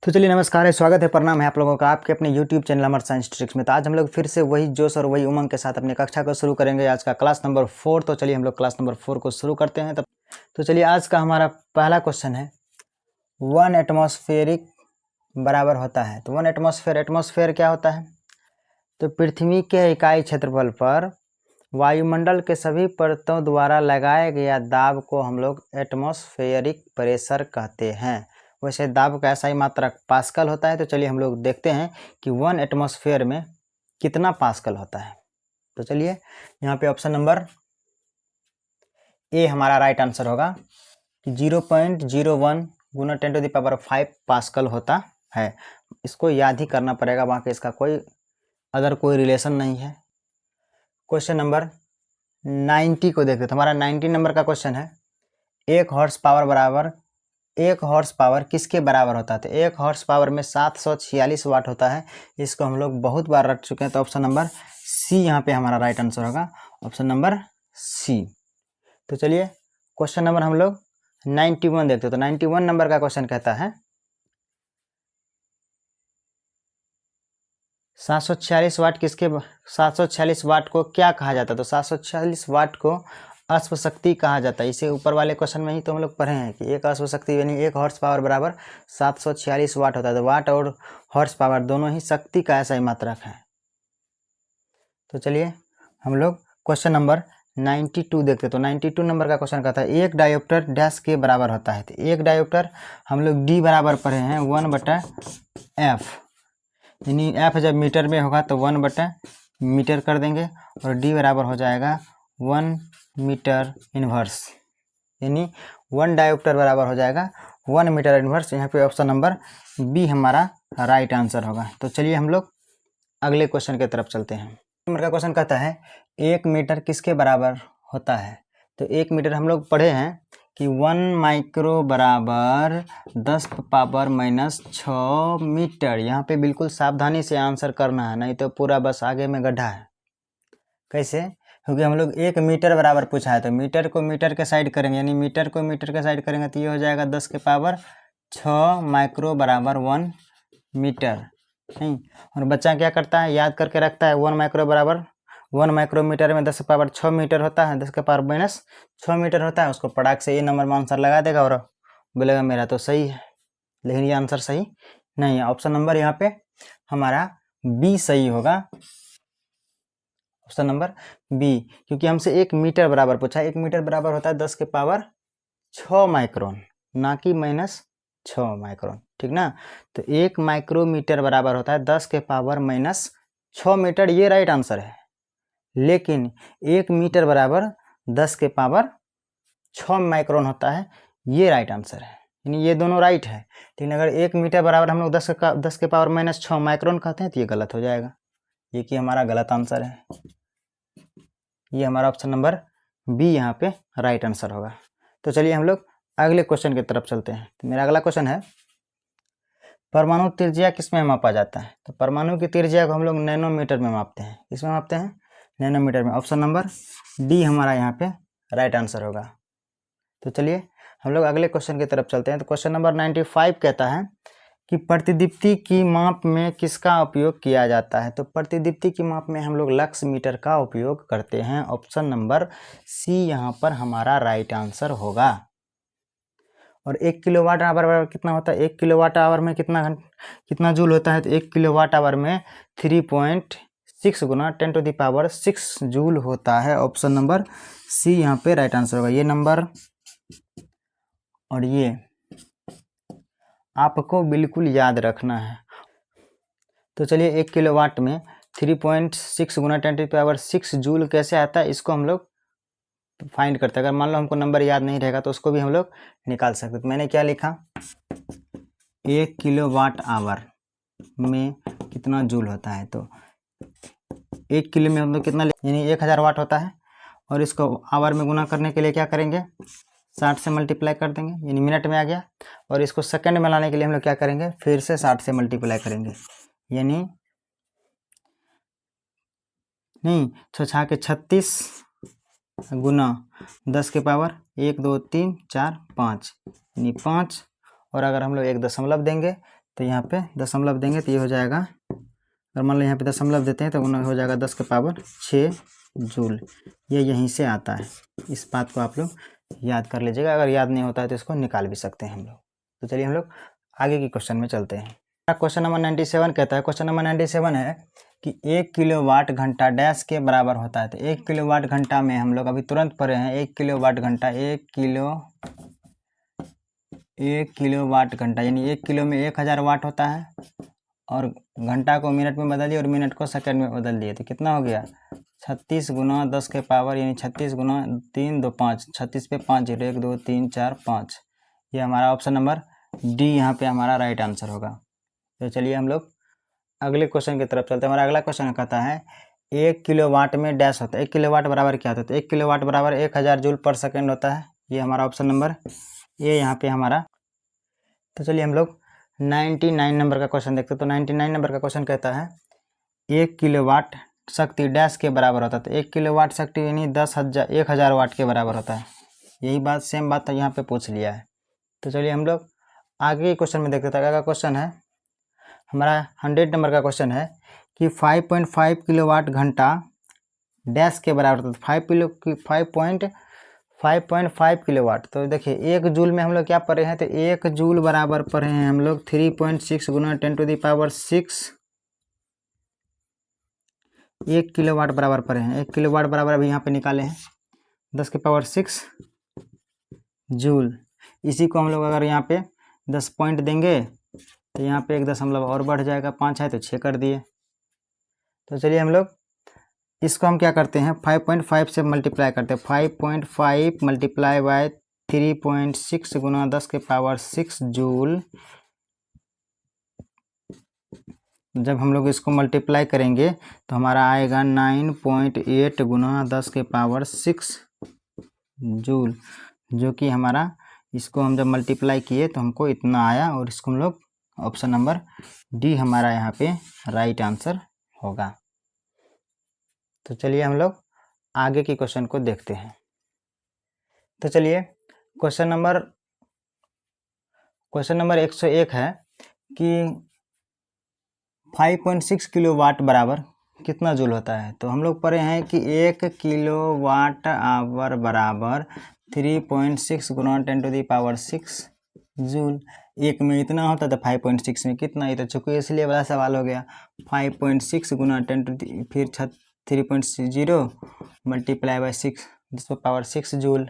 तो चलिए नमस्कार है, स्वागत है, प्रणाम है आप लोगों का आपके अपने YouTube चैनल अमर साइंस ट्रिक्स में। तो आज हम लोग फिर से वही जोश और वही उमंग के साथ अपनी कक्षा को शुरू करेंगे। आज का क्लास नंबर 4। तो चलिए हम लोग क्लास नंबर 4 को शुरू करते हैं। तो चलिए आज का हमारा पहला क्वेश्चन है 1 एटमॉस्फेरिक बराबर होता है। तो 1 एटमॉस्फेयर क्या होता है? तो पृथ्वी के इकाई क्षेत्रफल पर वायुमंडल के सभी परतों द्वारा लगाया गया दाब को हम लोग एटमॉस्फेरिक प्रेशर कहते हैं। वैसे दाब का ऐसा ही मात्रक पास्कल होता है। तो चलिए हम लोग देखते हैं कि 1 एटमॉस्फेयर में कितना पास्कल होता है। तो चलिए यहाँ पे ऑप्शन नंबर ए हमारा राइट आंसर होगा कि 0.01 गुना 10⁵ पास्कल होता है। इसको याद ही करना पड़ेगा, बाकी इसका कोई अदर कोई रिलेशन नहीं है। क्वेश्चन नंबर 90 को देखते हैं। तो हमारा 90 नंबर का क्वेश्चन है 1 हॉर्स पावर बराबर 1 हॉर्स पावर किसके बराबर होता है? तो 1 हॉर्स पावर में 746 वाट होता है। इसको हम लोग बहुत बार रख चुके हैं। तो ऑप्शन नंबर सी यहाँ पे हमारा राइट आंसर होगा, ऑप्शन नंबर सी। तो चलिए क्वेश्चन नंबर हम लोग 91 देखते हैं। तो 91 नंबर का क्वेश्चन कहता है 746 वाट 746 वाट को क्या कहा जाता है? तो 746 वाट को अश्व शक्ति कहा जाता है। इसे ऊपर वाले क्वेश्चन में ही तो हम लोग पढ़े हैं कि एक अश्व शक्ति यानी 1 हॉर्स पावर बराबर 746 वाट होता है। तो वाट और हॉर्स पावर दोनों ही शक्ति का ऐसा ही मात्रक है। तो चलिए हम लोग क्वेश्चन नंबर 92 देखते हैं। तो 92 नंबर का क्वेश्चन कहता है 1 डायोप्टर डैश के बराबर होता है। तो 1 डायोप्टर हम लोग डी बराबर पढ़े हैं 1/f, यानी एफ जब मीटर में होगा तो 1/मीटर कर देंगे और डी बराबर हो जाएगा 1 मीटर इन्वर्स, यानी 1 डायोप्टर बराबर हो जाएगा 1 मीटर इन्वर्स। यहाँ पे ऑप्शन नंबर बी हमारा राइट आंसर होगा। तो चलिए हम लोग अगले क्वेश्चन की तरफ चलते हैं। नंबर का क्वेश्चन कहता है 1 मीटर किसके बराबर होता है? तो 1 मीटर हम लोग पढ़े हैं कि 1 माइक्रो बराबर 10⁻⁻6 मीटर। यहाँ पे बिल्कुल सावधानी से आंसर करना है, नहीं तो पूरा बस आगे में गड्ढा है। कैसे? क्योंकि हम लोग 1 मीटर बराबर पूछा है। तो मीटर को मीटर के साइड करेंगे, यानी मीटर को मीटर के साइड करेंगे तो ये हो जाएगा 10⁻6 माइक्रो बराबर 1 मीटर। नहीं, और बच्चा क्या करता है, याद करके रखता है 1 माइक्रो बराबर 1 माइक्रोमीटर में 10⁻6 मीटर होता है, 10⁻⁻6 मीटर होता है। उसको पटाख से ये नंबर में आंसर लगा देगा और बोलेगा मेरा तो सही है, लेकिन ये आंसर सही नहीं है। ऑप्शन नंबर यहाँ पे हमारा बी सही होगा, ऑप्शन नंबर बी, क्योंकि हमसे 1 मीटर बराबर पूछा है। 1 मीटर बराबर होता है 10⁻6 माइक्रोन, ना कि -6 माइक्रोन, ठीक ना। तो 1 माइक्रोमीटर बराबर होता है 10⁻⁻6 मीटर, ये राइट आंसर है। लेकिन 1 मीटर बराबर 10⁻6 माइक्रोन होता है, ये राइट आंसर है, यानी ये दोनों राइट है। लेकिन अगर 1 मीटर बराबर हम लोग 10⁻⁻6 माइक्रोन कहते हैं तो ये गलत हो जाएगा, ये कि हमारा गलत आंसर है। ये हमारा ऑप्शन नंबर बी यहाँ पे राइट आंसर होगा। तो चलिए हम लोग अगले क्वेश्चन की तरफ चलते हैं। तो मेरा अगला क्वेश्चन है परमाणु त्रिज्या किस में मापा जाता है? तो परमाणु की त्रिज्या को हम लोग नैनोमीटर में मापते हैं। किस में मापते हैं? नैनोमीटर में। ऑप्शन नंबर डी हमारा यहाँ पे राइट आंसर होगा। तो चलिए हम लोग अगले क्वेश्चन की तरफ चलते हैं। तो क्वेश्चन नंबर 95 कहता है कि प्रतिदीप्ति की माप में किसका उपयोग किया जाता है? तो प्रतिदीप्ति की माप में हम लोग लक्स मीटर का उपयोग करते हैं। ऑप्शन नंबर सी यहाँ पर हमारा राइट आंसर होगा। और 1 किलोवाट आवर कितना होता है? 1 किलोवाट आवर में कितना जूल होता है? तो 1 किलोवाट आवर में 3.6 गुना 10⁶ जूल होता है। ऑप्शन नंबर सी यहाँ पे राइट आंसर होगा। ये नंबर और ये आपको बिल्कुल याद रखना है। तो चलिए 1 किलोवाट में 3.6 गुना 10⁶ जूल कैसे आता है, इसको हम लोग फाइंड करते हैं। अगर मान लो हमको नंबर याद नहीं रहेगा तो उसको भी हम लोग निकाल सकते। तो मैंने क्या लिखा, 1 किलोवाट आवर में कितना जूल होता है? तो 1 किलो में हम लोग कितना, यानी 1000 वाट होता है। और इसको आवर में गुना करने के लिए क्या करेंगे, 60 से मल्टीप्लाई कर देंगे, यानी मिनट में आ गया। और इसको सेकंड में लाने के लिए हम लोग क्या करेंगे, फिर से 60 से मल्टीप्लाई करेंगे, यानी नहीं 36 गुना 10⁻1 2 3 4 5, यानी 5। और अगर हम लोग 1 दशमलव देंगे तो यहाँ पे दशमलव देंगे तो ये हो जाएगा, अगर मान लो यहाँ पे दशमलव देते हैं तो हो जाएगा 10 के पावर 6 जूल। ये यहीं से आता है, इस बात को आप लोग याद कर लीजिएगा। अगर याद नहीं होता है तो इसको निकाल भी सकते हैं हम लोग। तो चलिए हम लोग आगे की क्वेश्चन में चलते हैं। क्वेश्चन नंबर 97 कहता है, क्वेश्चन नंबर 97 है कि 1 किलोवाट घंटा डैश के बराबर होता है। तो 1 किलोवाट घंटा में हम लोग अभी तुरंत पढ़े हैं, 1 किलोवाट घंटा, 1 किलोवाट घंटा यानी 1 किलो में 1000 वाट होता है, और घंटा को मिनट में बदल दिए और मिनट को सेकंड में बदल दिए। तो कितना हो गया, 36 गुना 10 के पावर यानी 36 गुना 3 2 5, 36 पे 5 0, 1 2 3 4 5। ये हमारा ऑप्शन नंबर डी यहाँ पे हमारा राइट आंसर होगा। तो चलिए हम लोग अगले क्वेश्चन की तरफ चलते हैं। हमारा अगला क्वेश्चन कहता है 1 किलोवाट में डैश होता है। 1 किलोवाट बराबर क्या होता है, तो 1 किलोवाट बराबर 1000 जूल पर सेकेंड होता है। ये हमारा ऑप्शन नंबर ए यहाँ पे हमारा। तो चलिए हम लोग 99 नंबर का क्वेश्चन देखते हैं। तो 99 नंबर का क्वेश्चन कहता है 1 किलोवाट शक्ति डैश के बराबर होता है। तो 1 किलोवाट शक्ति यानी 1000 वाट के बराबर होता है। यही बात सेम बात तो यहाँ पे पूछ लिया है। तो चलिए हम लोग आगे के क्वेश्चन में देखते हैं। आगे का क्वेश्चन है हमारा 100 नंबर का क्वेश्चन है कि 5.5 किलोवाट घंटा डैश के बराबर होता है। 5.5 किलोवाट। तो देखिए 1 जूल में हम लोग क्या पढ़े हैं, तो 1 जूल बराबर पढ़े हैं हम लोग 3.6 गुना 10⁻⁶। 1 किलोवाट बराबर पढ़े हैं, 1 किलोवाट बराबर अभी यहाँ पे निकाले हैं 10⁻⁶ जूल। इसी को हम लोग अगर यहाँ पे 10 पॉइंट देंगे तो यहाँ पे 1 दशमलव और बढ़ जाएगा, 5 है तो 6 कर दिए। तो चलिए हम लोग इसको हम क्या करते हैं, 5.5 से मल्टीप्लाई करते हैं। 5.5 मल्टीप्लाई बाय 3.6 गुना 10⁻⁶ जूल। जब हम लोग इसको मल्टीप्लाई करेंगे तो हमारा आएगा 9.8 गुना 10⁻⁶ जूल, जो कि हमारा इसको हम जब मल्टीप्लाई किए तो हमको इतना आया, और इसको हम लोग ऑप्शन नंबर डी हमारा यहाँ पे राइट आंसर होगा। तो चलिए हम लोग आगे की क्वेश्चन को देखते हैं। तो चलिए क्वेश्चन नंबर 101 है कि 5.6 किलोवाट बराबर कितना जूल होता है। तो हम लोग पढ़े हैं कि 1 किलोवाट आवर बराबर 3.6 गुना 10⁻⁶ जूल। 1 में इतना होता था, 5.6 में कितना, ये तो चूँकि इसलिए बड़ा सवाल हो गया। 5.6 गुना 10 फिर 3.0 मल्टीप्लाई बाय 6 जूल।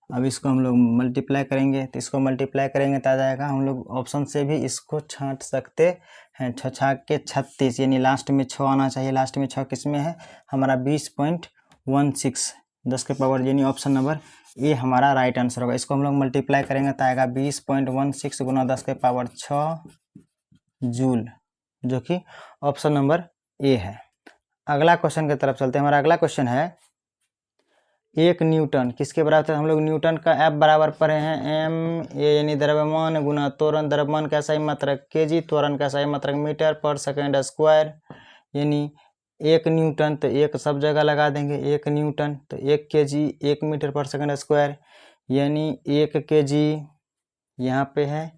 अब इसको हम लोग मल्टीप्लाई करेंगे, तो इसको मल्टीप्लाई करेंगे तो आ जाएगा, हम लोग ऑप्शन से भी इसको छांट सकते हैं। 6 के 36 यानी लास्ट में 6 आना चाहिए। लास्ट में 6 किस में है हमारा 20.16 10 के पावर यानी ऑप्शन नंबर ए हमारा राइट आंसर होगा। इसको हम लोग मल्टीप्लाई करेंगे तो आएगा 20.16 गुना 10⁻6 जूल, जो कि ऑप्शन नंबर ए है। अगला क्वेश्चन की तरफ चलते हैं। हमारा अगला क्वेश्चन है 1 न्यूटन किसके बराबर था। हम लोग न्यूटन का एफ बराबर पढ़े हैं एम ए यानी द्रव्यमान गुना त्वरण। द्रव्यमान का सही मात्रक केजी, त्वरण का सही मात्रक मीटर पर सेकेंड स्क्वायर, यानी 1 न्यूटन तो 1 सब जगह लगा देंगे। 1 न्यूटन तो 1 केजी 1 मीटर पर सेकेंड स्क्वायर, यानी 1 केजी यहाँ पे है।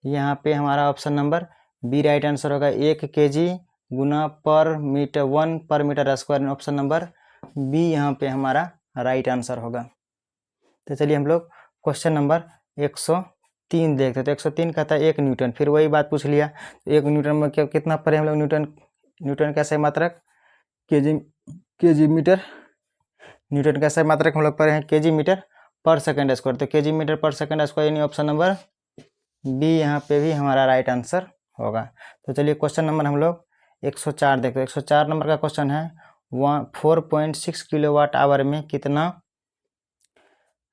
यहाँ पे हमारा option number B right answer होगा। 1 केजी गुना पर मीटर 1 पर metre square, option number B यहाँ पे हमारा राइट आंसर होगा। तो चलिए हम लोग क्वेश्चन नंबर 103 देखते हैं। तो 103 कहता है 1 न्यूटन, फिर वही बात पूछ लिया। 1 न्यूटन में कितना पढ़े हम लोग, न्यूटन का सही मात्रक केजी मीटर। न्यूटन का सही मात्रक हम लोग पढ़े हैं केजी मीटर पर सेकेंड स्क्वायर। तो केजी मीटर पर सेकेंड स्क्वायर यानी ऑप्शन नंबर बी यहाँ पे भी हमारा राइट आंसर होगा। तो चलिए क्वेश्चन नंबर हम लोग 104 देखते हैं। 104 नंबर का क्वेश्चन है 4.6 किलोवाट आवर में कितना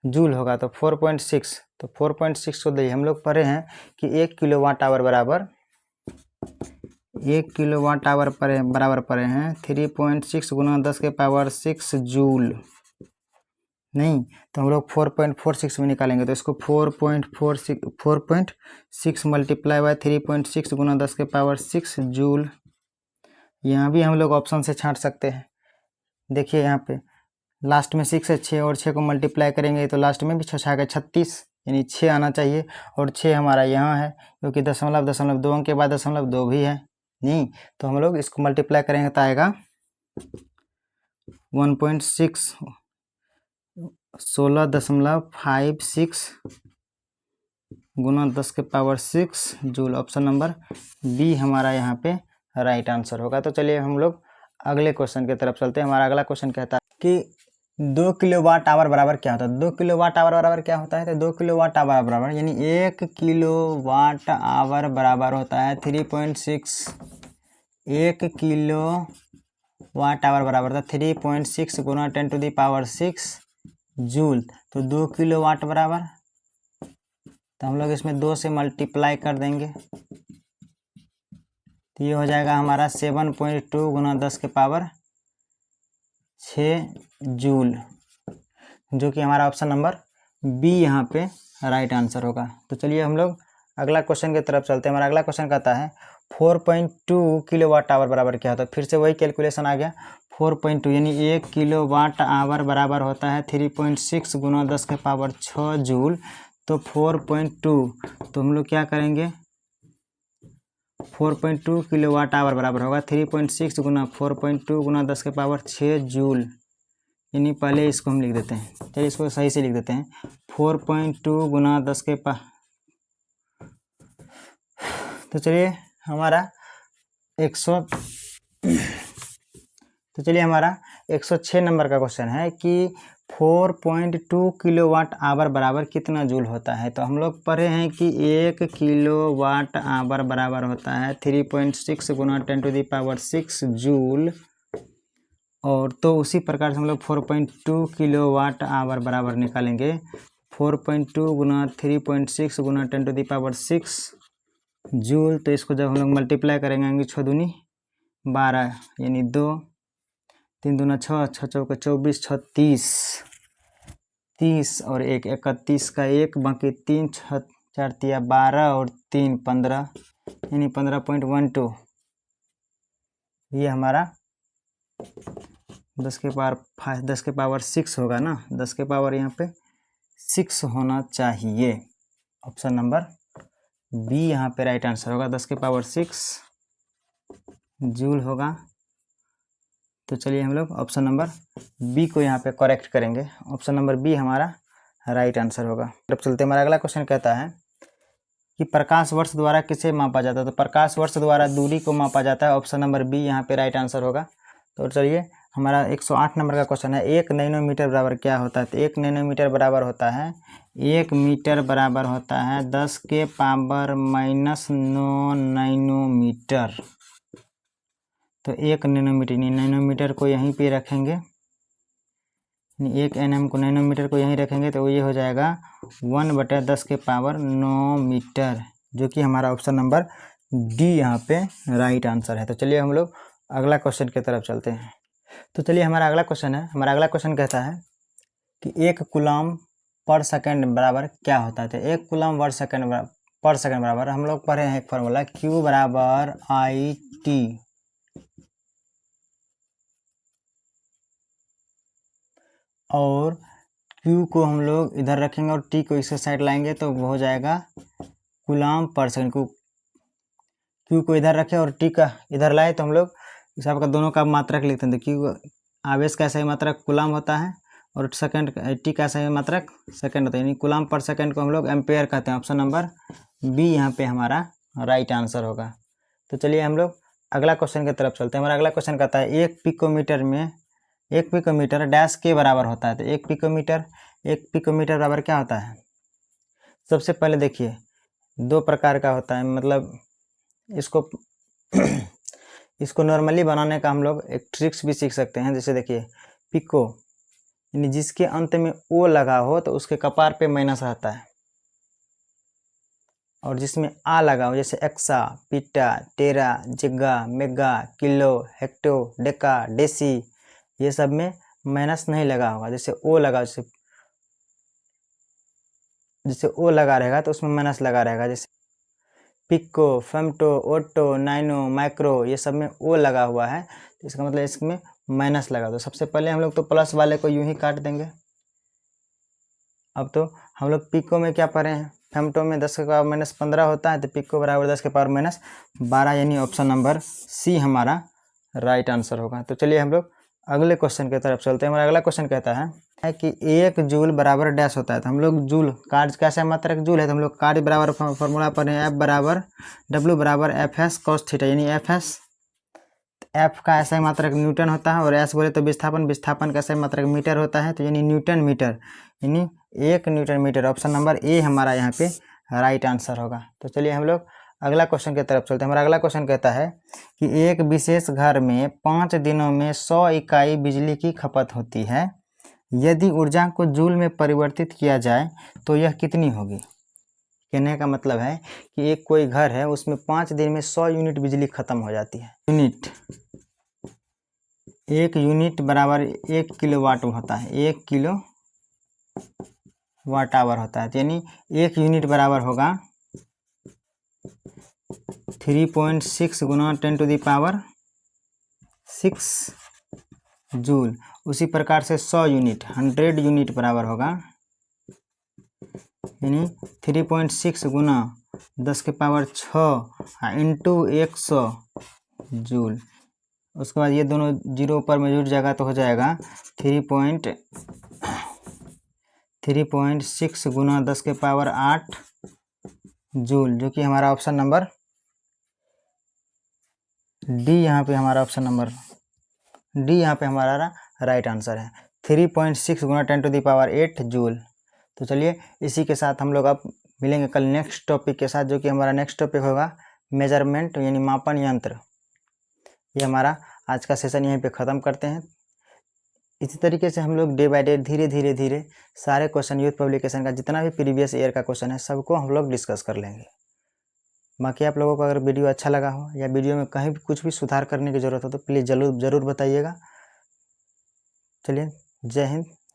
जूल होगा। तो 4.6, तो 4.6 को देखिए हम लोग पढ़े हैं कि 1 किलोवाट आवर बराबर 1 किलोवाट आवर बराबर पढ़े हैं 3.6 गुना 10⁻⁶ जूल। नहीं तो हम लोग 4.46 में निकालेंगे। तो इसको 4.6 मल्टीप्लाई बाय 3.6 गुना 10⁻⁶ जूल। यहाँ भी हम लोग ऑप्शन से छांट सकते हैं। देखिए यहाँ पे लास्ट में 6 है, 6 और 6 को मल्टीप्लाई करेंगे तो लास्ट में भी 6 छाएगा 36, यानी 6 आना चाहिए, और 6 हमारा यहाँ है क्योंकि दशमलव 2 अंक के बाद दशमलव 2 भी है नहीं, तो हम लोग इसको मल्टीप्लाई करेंगे तो आएगा 1.6 16.56 गुना 10 के power 6 joule. Option number B हमारा यहाँ पे राइट आंसर होगा। तो चलिए हम लोग अगले क्वेश्चन की तरफ चलते हैं। हमारा अगला क्वेश्चन कहता है कि 2 किलोवाट आवर बराबर क्या होता है। 2 किलोवाट आवर बराबर क्या होता है, तो 2 किलोवाट आवर बराबर यानी 1 किलोवाट आवर बराबर होता है 3.6। 1 किलोवाट आवर बराबर होता है 3.6 गुना 10⁻6 जूल। तो 2 किलोवाट बराबर, तो हम लोग इसमें 2 से मल्टीप्लाई कर देंगे तो ये हो जाएगा हमारा 7.2 गुना 10 के पावर 6 जूल, जो कि हमारा ऑप्शन नंबर बी यहाँ पे राइट आंसर होगा। तो चलिए हम लोग अगला क्वेश्चन की तरफ चलते हैं। हमारा अगला क्वेश्चन कहता है 4.2 किलोवाट आवर बराबर क्या होता है। फिर से वही कैलकुलेशन आ गया, 4.2 यानी 1 किलोवाट आवर बराबर होता है 3.6 गुना 10 के पावर 6 जूल। तो 4.2, तो हम लोग क्या करेंगे, 4.2 किलोवाट आवर बराबर होगा 3.6 गुना 4.2 गुना 10 के पावर 6 जूल। यानी पहले इसको हम लिख देते हैं, चलिए इसको सही से लिख देते हैं, 4.2 गुना 10 के तो चलिए हमारा 106 नंबर का क्वेश्चन है कि 4.2 किलोवाट आवर बराबर कितना जूल होता है। तो हम लोग पढ़े हैं कि 1 किलोवाट आवर बराबर होता है 3.6 गुना 10⁻6 जूल, और तो उसी प्रकार से हम लोग 4.2 किलोवाट आवर बराबर निकालेंगे 4.2 गुना 3.6 गुना 10⁻6 जूल। तो इसको जब हम लोग मल्टीप्लाई करेंगे 6 दूनी 12 यानी 2, 3 दूना 6, 6 चौके 24, 6 30 और 1 31 का 1 बाकी 3, 6 4 तिया 12 और 3 15 यानी 15.12। ये हमारा 10 के पावर 6 होगा ना, 10 के पावर यहाँ पे 6 होना चाहिए। ऑप्शन नंबर बी यहाँ पे राइट आंसर होगा, 10 के पावर 6 जूल होगा। तो चलिए हम लोग ऑप्शन नंबर बी को यहाँ पे करेक्ट करेंगे, ऑप्शन नंबर बी हमारा राइट आंसर होगा। तब चलते हमारा अगला क्वेश्चन कहता है कि प्रकाश वर्ष द्वारा किसे मापा जाता है। तो प्रकाश वर्ष द्वारा दूरी को मापा जाता है, ऑप्शन नंबर बी यहाँ पे राइट आंसर होगा। तो चलिए हमारा 108 नंबर का क्वेश्चन है, 1 नैनोमीटर बराबर क्या होता है। तो 1 नैनोमीटर बराबर होता है 1 मीटर बराबर होता है 10 के पावर -9 नैनोमीटर। तो 1 नैनोमीटर, नैनोमीटर को यहीं पे रखेंगे, 1 nm को नैनोमीटर को यहीं रखेंगे तो ये हो जाएगा 1/10 के पावर 9 मीटर, जो कि हमारा ऑप्शन नंबर डी यहाँ पे राइट आंसर है। तो चलिए हम लोग अगला क्वेश्चन की तरफ चलते हैं। तो चलिए हमारा अगला क्वेश्चन कहता है कि 1 कूलम पर सेकंड बराबर क्या होता है। तो 1 कूलम पर सेकंड बराबर हम लोग पढ़े हैं एक फार्मूला, Q बराबर IT, और Q को हम लोग इधर रखेंगे और T को इसके साइड लाएंगे तो वो हो जाएगा कूलम पर सेकंड। Q को इधर रखे और T का इधर लाए तो हम लोग इस आपका दोनों का मात्रक लिखते हैं। तो Q आवेश का सही मात्रक कूलम होता है और सेकंड T का सही मात्रक सेकंड होता है, यानी कूलम पर सेकंड को हम लोग एम्पेयर कहते हैं। ऑप्शन नंबर बी यहाँ पे हमारा राइट आंसर होगा। तो चलिए हम लोग अगला क्वेश्चन की तरफ चलते हैं। हमारा अगला क्वेश्चन कहता है 1 पिकोमीटर डैश के बराबर होता है। तो 1 पिकोमीटर बराबर क्या होता है। सबसे पहले देखिए 2 प्रकार का होता है, मतलब इसको नॉर्मली बनाने का हम लोग एक ट्रिक्स भी सीख सकते हैं। जैसे देखिए पिको यानी जिसके अंत में ओ लगा हो तो उसके कपार पे माइनस रहता है, और जिसमें आ लगा हो जैसे exa, peta, tera, giga, mega, kilo, hecto, deca, deci, ये सब में माइनस नहीं लगा होगा। जैसे ओ लगा, जैसे ओ लगा रहेगा तो उसमें माइनस लगा रहेगा। जैसे पिको, फेमटो, ओटो, नाइनो, माइक्रो, ये सब में ओ लगा हुआ है तो इसका मतलब इसमें माइनस लगा। तो सबसे पहले हम लोग तो प्लस वाले को यूं ही काट देंगे। अब तो हम लोग पिको में क्या पढ़े हैं, फेम्टो में 10 के पावर -15 होता है, तो पिको बराबर 10 के पावर -12, यानी ऑप्शन नंबर सी हमारा राइट आंसर होगा। तो चलिए हम लोग अगले क्वेश्चन की तरफ चलते हैं। हमारा अगला क्वेश्चन कहता है कि 1 जूल बराबर डैश होता है। तो हम लोग जूल कार्य कैसे मात्रक जूल है, तो हम लोग कार्य बराबर फॉर्मूला पर F बराबर W बराबर FS cos थीटा, यानी F का ऐसा मात्रक न्यूटन होता है, और S बोले तो विस्थापन का ऐसा मात्रक मीटर होता है, तो यानी न्यूटन मीटर, यानी 1 newton metre. Option number A हमारा यहाँ पे राइट आंसर होगा। तो चलिए हम लोग अगला क्वेश्चन की तरफ चलते हैं। हमारा अगला क्वेश्चन कहता है कि एक विशेष घर में 5 दिनों में 100 इकाई बिजली की खपत होती है। यदि ऊर्जा को जूल में परिवर्तित किया जाए तो यह कितनी होगी। कहने का मतलब है कि एक कोई घर है, उसमें 5 दिन में 100 यूनिट बिजली खत्म हो जाती है। यूनिट, 1 यूनिट बराबर 1 किलोवाट होता है, 1 किलो वाट आवर होता है, यानी 1 यूनिट बराबर होगा 3.6 गुना 10⁻6 जूल। उसी प्रकार से 100 यूनिट 100 यूनिट बराबर होगा, यानी 3.6 गुना 10⁻6 इंटू 100 जूल। उसके बाद ये दोनों जीरो ऊपर में जुड़ जाएगा तो हो जाएगा 3.6 गुना 10⁸ जूल, जो कि हमारा ऑप्शन नंबर डी यहाँ पे हमारा ऑप्शन नंबर डी यहाँ पे हमारा राइट आंसर है। 3.6 गुना 10⁸ जूल। तो चलिए इसी के साथ हम लोग अब मिलेंगे कल नेक्स्ट टॉपिक के साथ, जो कि हमारा नेक्स्ट टॉपिक होगा मेजरमेंट, यानी मापन यंत्र। ये हमारा आज का सेशन यहीं पे ख़त्म करते हैं। इसी तरीके से हम लोग डे बाय डे धीरे सारे क्वेश्चन यूथ पब्लिकेशन का जितना भी प्रीवियस ईयर का क्वेश्चन है सबको हम लोग डिस्कस कर लेंगे। बाकी आप लोगों को अगर वीडियो अच्छा लगा हो या वीडियो में कहीं भी कुछ भी सुधार करने की ज़रूरत हो तो प्लीज़ ज़रूर बताइएगा। चलिए, जय हिंद।